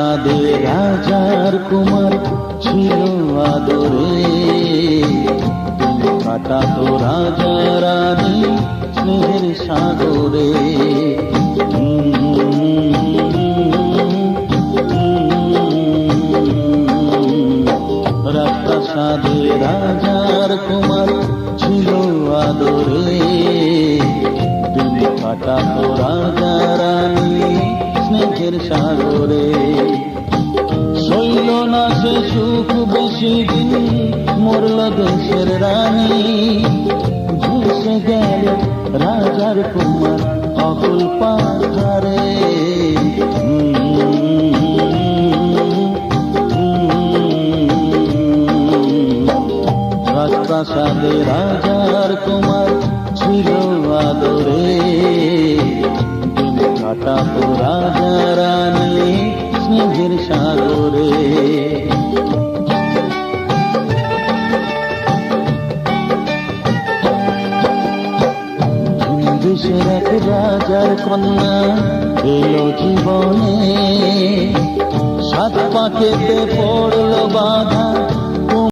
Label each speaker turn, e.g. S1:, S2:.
S1: রাজপ্রাসাদে রাজার কুমার ছিল আদরে, দিন কাটাতো রাজা রানী স্নেহের সাগরে। রাজপ্রাসাদে রাজার কুমার ছিল আদরে, দিন কাটাতো রাজা রানী স্নেহের সাগরে। সইল না সে সুখ বেশি দিন, মরল দেশের রানী, ভেসে গেল রাজার কুমার অকুল পাথারে। রাজপ্রাসাদে রাজার কুমার ছিল আদরে, দিন কাটাতো রাজা রানী স্নেহের সাগরে। দেশের এক রাজার কন্যা এলো জীবনে, সাত পাকেতে পড়ল বাধা